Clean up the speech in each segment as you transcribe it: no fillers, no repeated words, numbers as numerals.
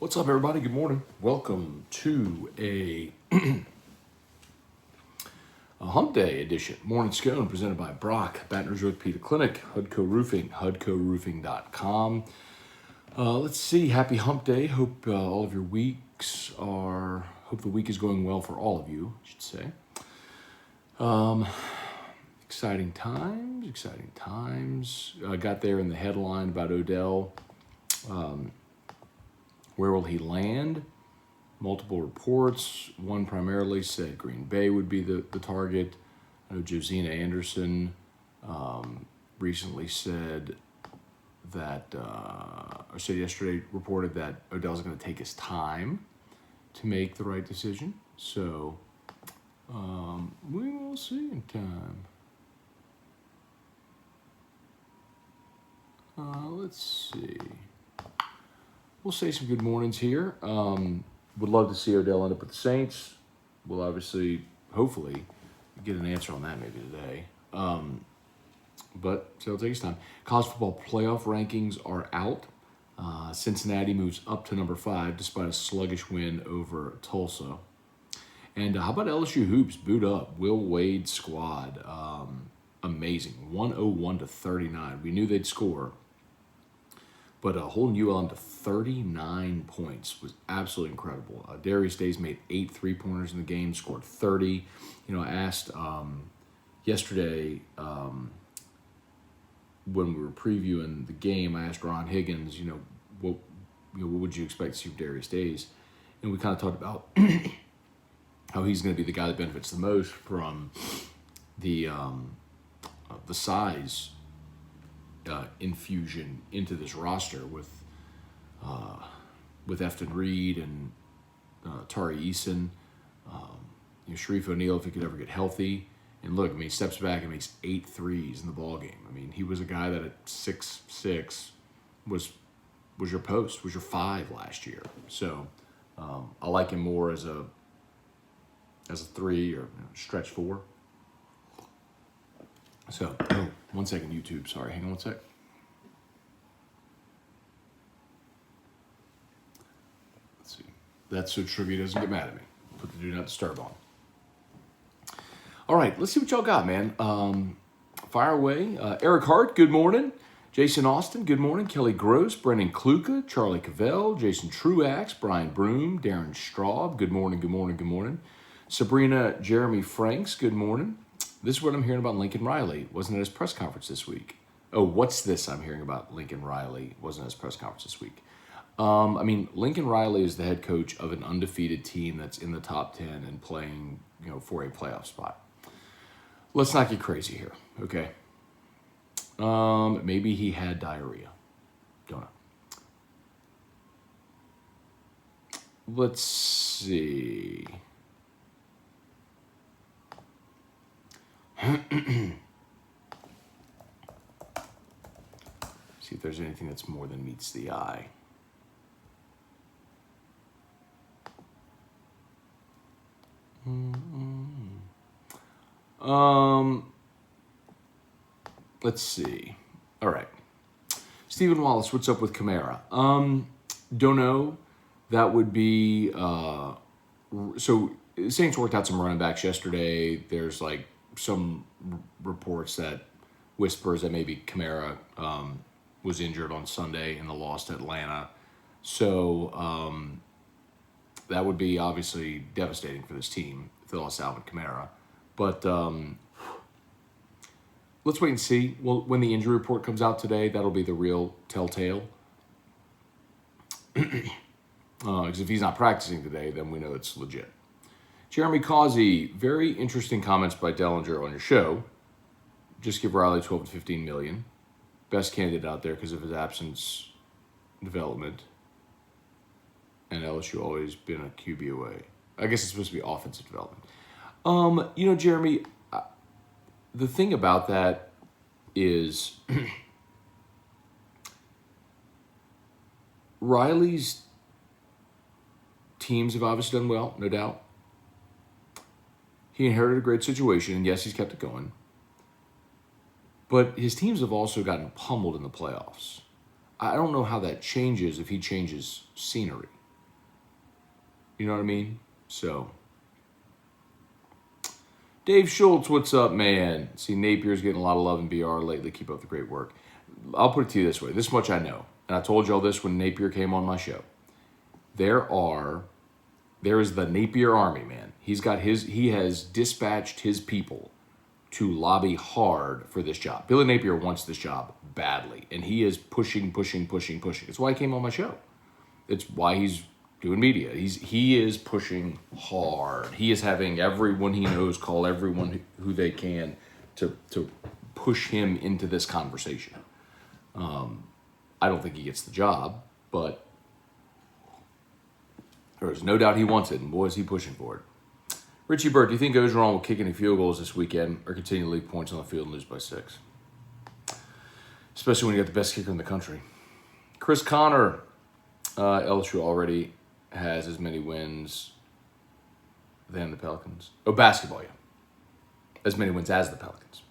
What's up, everybody? Good morning. Welcome to a Hump Day edition. Morning Scone presented by Brock, Baton Rouge Orthopedic Clinic, Hudco Roofing, HudcoRoofing.com. Let's see. Happy Hump Day. Hope all of your hope the week is going well for all of you, I should say. Exciting times. Got there in the headline about Odell. Where will he land? Multiple reports. One primarily said Green Bay would be the target. I know Josina Anderson recently said that, or said yesterday, reported that Odell's going to take his time to make the right decision. So we will see in time. Let's see. We'll say some good mornings here. Would love to see Odell end up with the Saints. We'll obviously, hopefully, get an answer on that maybe today. But so it'll take us time. College football playoff rankings are out. Cincinnati moves up to number 5 despite a sluggish win over Tulsa. And how about LSU hoops? Boot up. Will Wade squad. Amazing. 101-39. We knew they'd score. But holding ULM to 39 points was absolutely incredible. Darius Days made 8 3-pointers in the game, scored 30. I asked yesterday when we were previewing the game, I asked Ron Higgins, what would you expect to see from Darius Days? And we kind of talked about how he's going to be the guy that benefits the most from the size infusion into this roster with Efton Reed and Tari Eason, Sharif O'Neal if he could ever get healthy. And look, he steps back and makes 8 threes in the ball game. He was a guy that at 6'6" was your post, was your 5 last year. So I like him more as a 3 or stretch 4. So, 1 second, YouTube. Sorry, hang on 1 sec. Let's see. That's so Trivia doesn't get mad at me. Put the do not disturb on. All right, let's see what y'all got, man. Fire away. Eric Hart, good morning. Jason Austin, good morning. Kelly Gross, Brendan Kluka, Charlie Cavell, Jason Truax, Brian Broom, Darren Straub, good morning. Sabrina Jeremy Franks, good morning. This is what I'm hearing about Lincoln Riley. Wasn't at his press conference this week. Oh, what's this I'm hearing about Lincoln Riley? Wasn't at his press conference this week. Lincoln Riley is the head coach of an undefeated team that's in the top 10 and playing, for a playoff spot. Let's not get crazy here, okay? Maybe he had diarrhea. Don't know. Let's see. See if there's anything that's more than meets the eye. Let's see. All right. Stephen Wallace, what's up with Kamara? Don't know. That would be so Saints worked out some running backs yesterday. There's some reports that whispers that maybe Kamara was injured on Sunday in the loss to Atlanta. So that would be obviously devastating for this team if they lost Alvin Kamara. But let's wait and see. Well, when the injury report comes out today, that'll be the real telltale. Because if he's not practicing today, then we know it's legit. Jeremy Causey, very interesting comments by Dellinger on your show. Just give Riley 12 to 15 million. Best candidate out there because of his absence development. And LSU always been a QB away. I guess it's supposed to be offensive development. Jeremy, the thing about that is Riley's teams have obviously done well, no doubt. He inherited a great situation, and yes, he's kept it going. But his teams have also gotten pummeled in the playoffs. I don't know how that changes if he changes scenery. You know what I mean? So, Dave Schultz, what's up, man? See, Napier's getting a lot of love in BR lately. Keep up the great work. I'll put it to you this way. This much I know. And I told y'all this when Napier came on my show. There is the Napier Army, man. He has dispatched his people to lobby hard for this job. Billy Napier wants this job badly, and he is pushing. It's why he came on my show. It's why he's doing media. He is pushing hard. He is having everyone he knows call everyone who they can to push him into this conversation. I don't think he gets the job, but there's no doubt he wants it, and boy, is he pushing for it. Richie Burt, do you think Ogeron will kick any field goals this weekend or continue to leave points on the field and lose by 6? Especially when you got the best kicker in the country. Chris Connor, LSU already has as many wins than the Pelicans. Oh, basketball, yeah. As many wins as the Pelicans.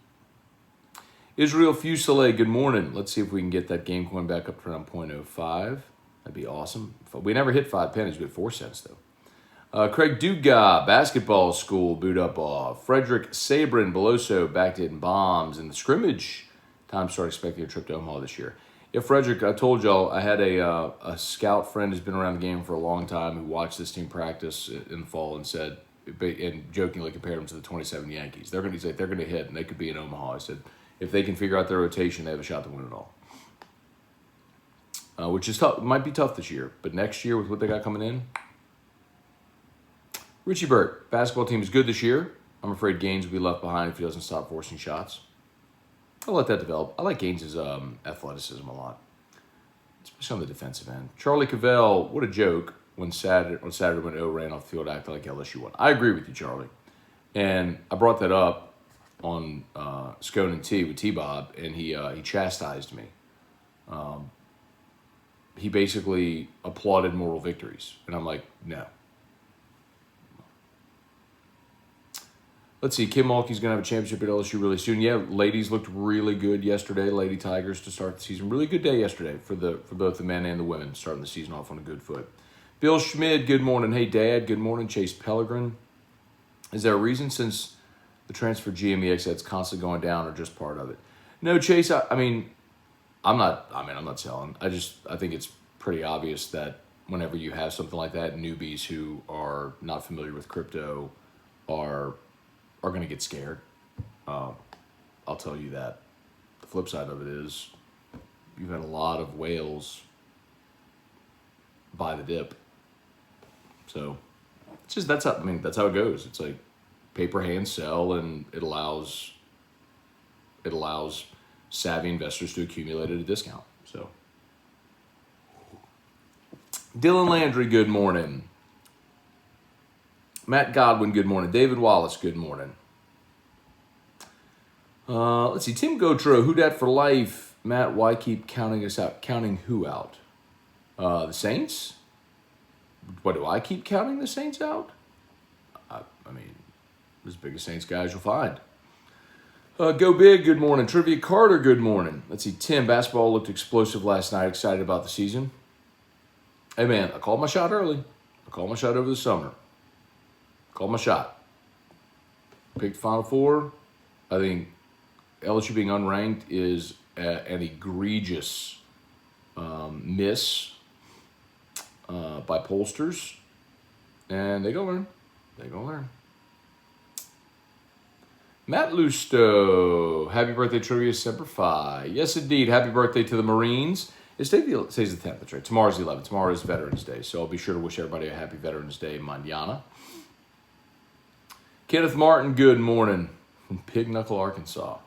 Israel Fuselier, good morning. Let's see if we can get that game coin back up to around 0.05. That'd be awesome. We never hit 5 pennies. We had 4 cents, though. Craig Duga, basketball school, boot up off. Frederick Sabrin, Beloso, back to hitting bombs in the scrimmage. Time to start expecting a trip to Omaha this year. Yeah, Frederick, I told y'all I had a scout friend who's been around the game for a long time who watched this team practice in the fall and said, and jokingly compared them to the 27 Yankees. They're going to hit, and they could be in Omaha. I said, if they can figure out their rotation, they have a shot to win it all. Which is tough. It might be tough this year, but next year with what they got coming in. Richie Burt, basketball team is good this year. I'm afraid Gaines will be left behind if he doesn't stop forcing shots. I'll let that develop. I like Gaines' athleticism a lot, especially on the defensive end. Charlie Cavell, what a joke when Saturday when O ran off the field acting like LSU won. I agree with you, Charlie. And I brought that up on Scone and T with T-Bob, and he chastised me. He basically applauded moral victories. And I'm like, no. Let's see. Kim Mulkey's going to have a championship at LSU really soon. Yeah, ladies looked really good yesterday. Lady Tigers to start the season. Really good day yesterday for both the men and the women, starting the season off on a good foot. Bill Schmid, good morning. Hey, Dad, good morning. Chase Pellegrin. Is there a reason since the transfer GMEX that's constantly going down or just part of it? No, Chase, I'm not selling. I think it's pretty obvious that whenever you have something like that, newbies who are not familiar with crypto are going to get scared. I'll tell you that. The flip side of it is you've had a lot of whales buy the dip. So it's just that's how it goes. It's like paper hands sell, and it allows savvy investors to accumulate at a discount. So Dylan Landry, good morning. Matt Godwin, good morning. David Wallace, good morning. Let's see. Tim Gautreau, who dat for life? Matt, why keep counting us out? Counting who out? The Saints? What, do I keep counting the Saints out? As big a Saints guy as you'll find. Go Big, good morning. Trivia Carter, good morning. Let's see. Tim, basketball looked explosive last night. Excited about the season. Hey, man, I called my shot early. I called my shot over the summer. Called my shot. Picked Final Four. I think LSU being unranked is an egregious miss by pollsters. And they're going to learn. Matt Lusto, happy birthday trivia, Semper Fi. Yes, indeed. Happy birthday to the Marines. Today's the 10th, that's right. Tomorrow's the 11th. Tomorrow is Veterans Day, so I'll be sure to wish everybody a happy Veterans Day mañana. Kenneth Martin, good morning. From Pig Knuckle, Arkansas.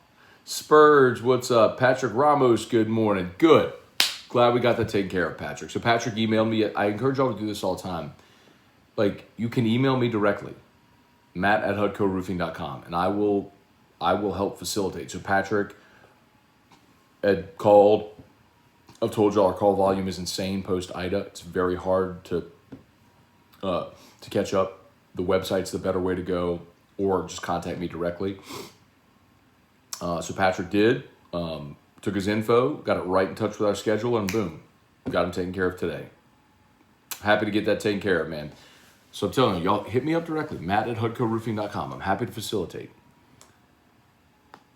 Spurge, what's up? Patrick Ramos, good morning. Good. Glad we got that taken care of, Patrick. So Patrick emailed me. I encourage y'all to do this all the time. Like, you can email me directly, matt@hudcoroofing.com, and I will help facilitate. So Patrick had called. I've told y'all our call volume is insane post Ida. It's very hard to catch up. The website's the better way to go, or just contact me directly. So Patrick did. Took his info, got it right in touch with our schedule, and boom, got him taken care of today. Happy to get that taken care of, man. So I'm telling you, y'all hit me up directly, matt@hudcoroofing.com. I'm happy to facilitate.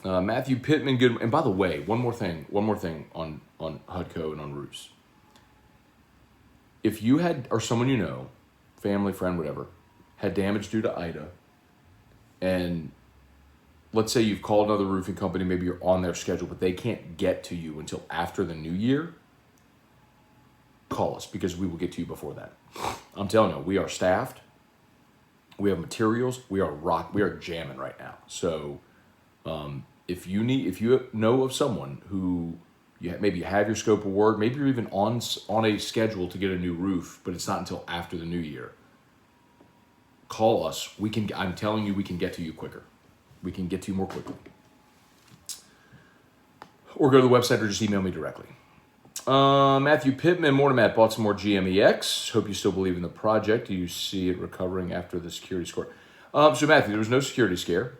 Matthew Pittman, good. And by the way, one more thing on Hudco and on roofs. If you had, or someone you know, family, friend, whatever, had damage due to Ida, and let's say you've called another roofing company, maybe you're on their schedule, but they can't get to you until after the new year, call us because we will get to you before that. I'm telling you, we are staffed. We have materials. We are jamming right now. So if you know of someone who maybe you have your scope of work, maybe you're even on a schedule to get a new roof, but it's not until after the new year, call us. I'm telling you, we can get to you quicker. We can get to you more quickly. Or go to the website or just email me directly. Matthew Pittman, morning Matt, bought some more GMEX. Hope you still believe in the project. Do you see it recovering after the security score? So Matthew, there was no security scare.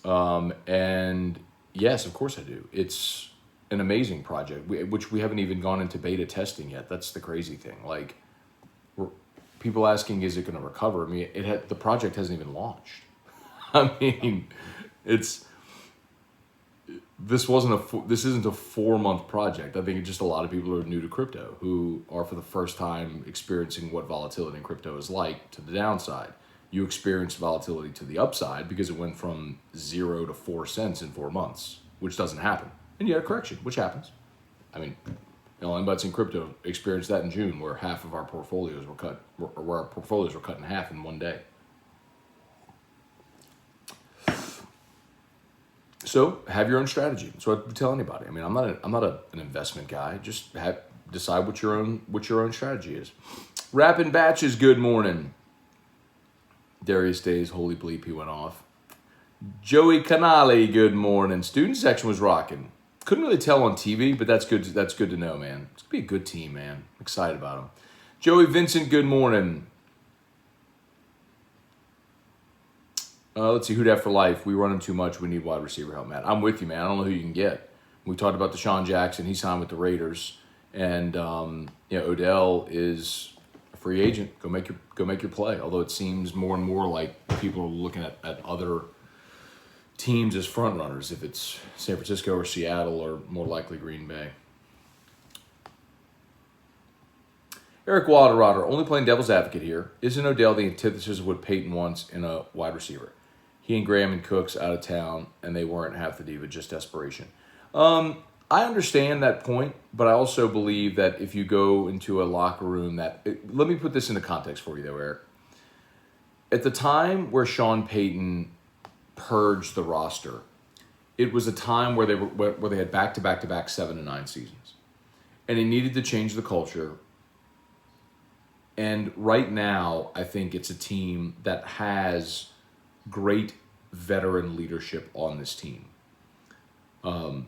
And yes, of course I do. It's an amazing project, which we haven't even gone into beta testing yet. That's the crazy thing. Like, people asking, is it going to recover? I mean, the project hasn't even launched. I mean, this isn't a 4-month project. I think it's just a lot of people who are new to crypto, who are for the first time experiencing what volatility in crypto is like to the downside. You experienced volatility to the upside because it went from 0 to 4 cents in 4 months, which doesn't happen. And you had a correction, which happens. I mean, anybody in crypto experienced that in June, where half of our portfolios were cut, or where our portfolios were cut in half in one day. So have your own strategy. That's what I tell anybody. I mean, I'm not an investment guy. Just decide what your own strategy is. Rapping Batches, good morning. Darius Days, holy bleep, he went off. Joey Canale, good morning. Student section was rocking. Couldn't really tell on TV, but that's good. That's good to know, man. It's gonna be a good team, man. I'm excited about them. Joey Vincent, good morning. Let's see, who'd have for life? We run him too much. We need wide receiver help, Matt. I'm with you, man. I don't know who you can get. We talked about Deshaun Jackson. He signed with the Raiders, and Odell is a free agent. Go make your play. Although it seems more and more like people are looking at other teams as front runners. If it's San Francisco or Seattle, or more likely Green Bay. Eric Wilderrotter, only playing devil's advocate here. Isn't Odell the antithesis of what Peyton wants in a wide receiver? He and Graham and Cooks out of town, and they weren't half the diva, just desperation. I understand that point, but I also believe that if you go into a locker room let me put this into context for you, though, Eric. At the time where Sean Payton purged the roster, it was a time where they had back-to-back 7 and 9 seasons, and he needed to change the culture. And right now, I think it's a team that has great veteran leadership on this team. From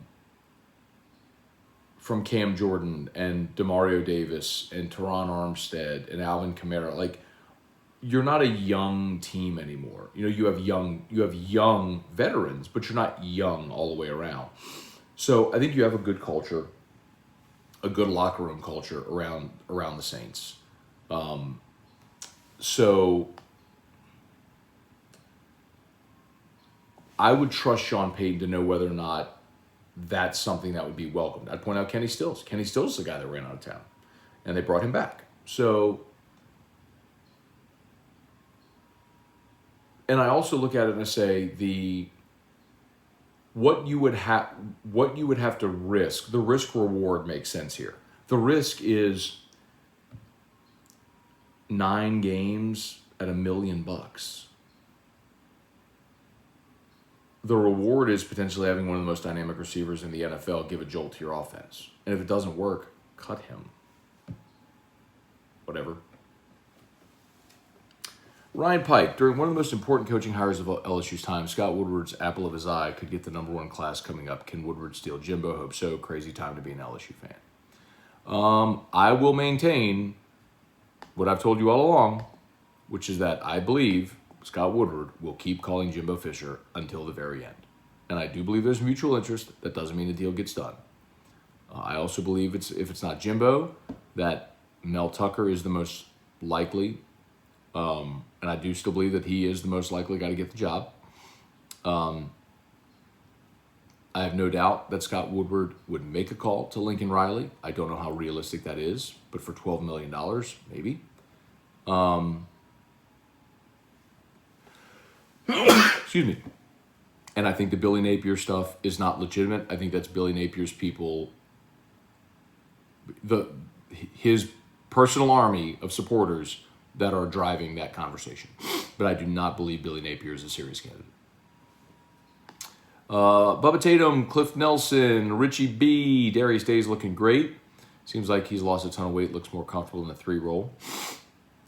Cam Jordan and Demario Davis and Teron Armstead and Alvin Kamara, like, you're not a young team anymore. You have young veterans, but you're not young all the way around. So I think you have a good culture, a good locker room culture around the Saints. So I would trust Sean Payton to know whether or not that's something that would be welcomed. I'd point out Kenny Stills. Kenny Stills is the guy that ran out of town, and they brought him back. So, and I also look at it and I say what you would have to risk. The risk reward makes sense here. The risk is 9 games at $1 million. The reward is potentially having one of the most dynamic receivers in the NFL give a jolt to your offense. And if it doesn't work, cut him. Whatever. Ryan Pike, during one of the most important coaching hires of LSU's time, Scott Woodward's apple of his eye could get the #1 class coming up. Can Woodward steal Jimbo? Hope so. Crazy time to be an LSU fan. I will maintain what I've told you all along, which is that I believe Scott Woodward will keep calling Jimbo Fisher until the very end. And I do believe there's mutual interest. That doesn't mean the deal gets done. I also believe if it's not Jimbo, that Mel Tucker is the most likely and I do still believe that he is the most likely guy to get the job. I have no doubt that Scott Woodward would make a call to Lincoln Riley. I don't know how realistic that is, but for $12 million, maybe. Excuse me. And I think the Billy Napier stuff is not legitimate. I think that's Billy Napier's people, his personal army of supporters that are driving that conversation. But I do not believe Billy Napier is a serious candidate. Bubba Tatum, Cliff Nelson, Richie B, Darius Day's looking great. Seems like he's lost a ton of weight, looks more comfortable in the 3 role.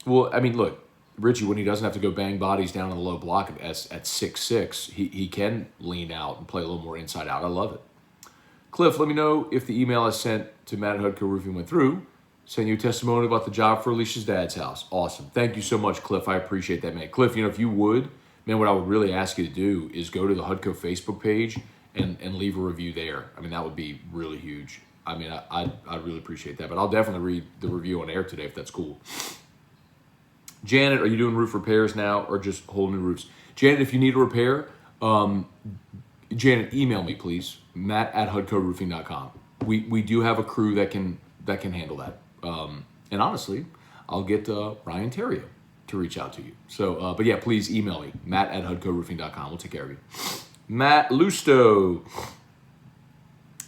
Well, I mean, look, Richie, when he doesn't have to go bang bodies down in the low block at 6'6", he can lean out and play a little more inside out. I love it. Cliff, let me know if the email I sent to Matt at Hudco Roofing went through. Send you a testimony about the job for Alicia's dad's house. Awesome. Thank you so much, Cliff. I appreciate that, man. Cliff, if you would, man, what I would really ask you to do is go to the Hudco Facebook page and leave a review there. I mean, that would be really huge. I mean, I'd really appreciate that. But I'll definitely read the review on air today if that's cool. Janet, are you doing roof repairs now or just whole new roofs? Janet, if you need a repair, Janet, email me, please. Matt at HudcoRoofing.com. We do have a crew that can handle that. And honestly, I'll get Ryan Terrio to reach out to you. So, but yeah, please email me, Matt at HudcoRoofing.com. We'll take care of you. Matt Lusto.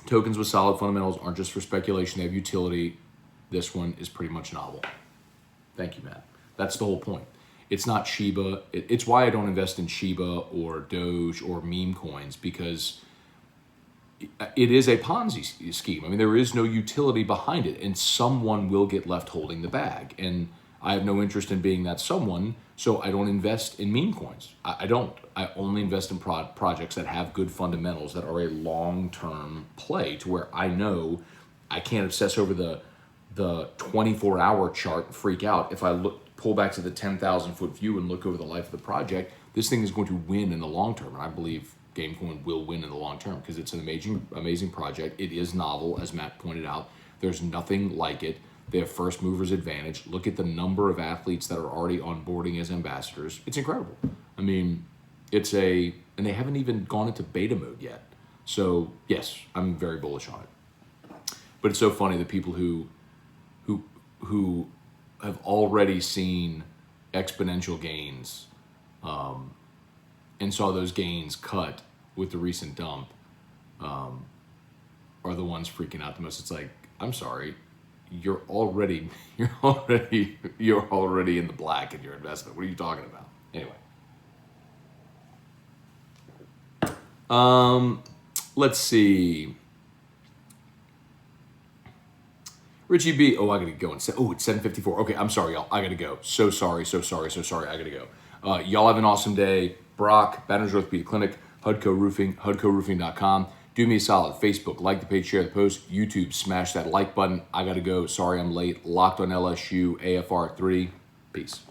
Tokens with solid fundamentals aren't just for speculation. They have utility. This one is pretty much novel. Thank you, Matt. That's the whole point. It's not Shiba. It's why I don't invest in Shiba or Doge or meme coins, because it is a Ponzi scheme. I mean, there is no utility behind it, and someone will get left holding the bag. And I have no interest in being that someone, so I don't invest in meme coins. I don't. I only invest in projects that have good fundamentals, that are a long-term play, to where I know I can't obsess over the 24-hour chart and freak out. If I pull back to the 10,000-foot view and look over the life of the project, this thing is going to win in the long term. And I believe Gamecoin will win in the long term because it's an amazing project. It is novel, as Matt pointed out. There's nothing like it. They have first movers advantage. Look at the number of athletes that are already onboarding as ambassadors. It's incredible. I mean, and they haven't even gone into beta mode yet. So yes, I'm very bullish on it. But it's so funny, the people who have already seen exponential gains and saw those gains cut with the recent dump are the ones freaking out the most. It's like, I'm sorry, you're already in the black in your investment. What are you talking about? Anyway. Let's see. Richie B. Oh, I gotta go. It's 7:54. Okay, I'm sorry, y'all. I gotta go. So sorry. I gotta go. Y'all have an awesome day. Brock, Baton Rouge Orthopedic Clinic, Hudco Roofing, HudcoRoofing.com. Do me a solid. Facebook, like the page, share the post. YouTube, smash that like button. I gotta go. Sorry I'm late. Locked on LSU, AFR 3. Peace.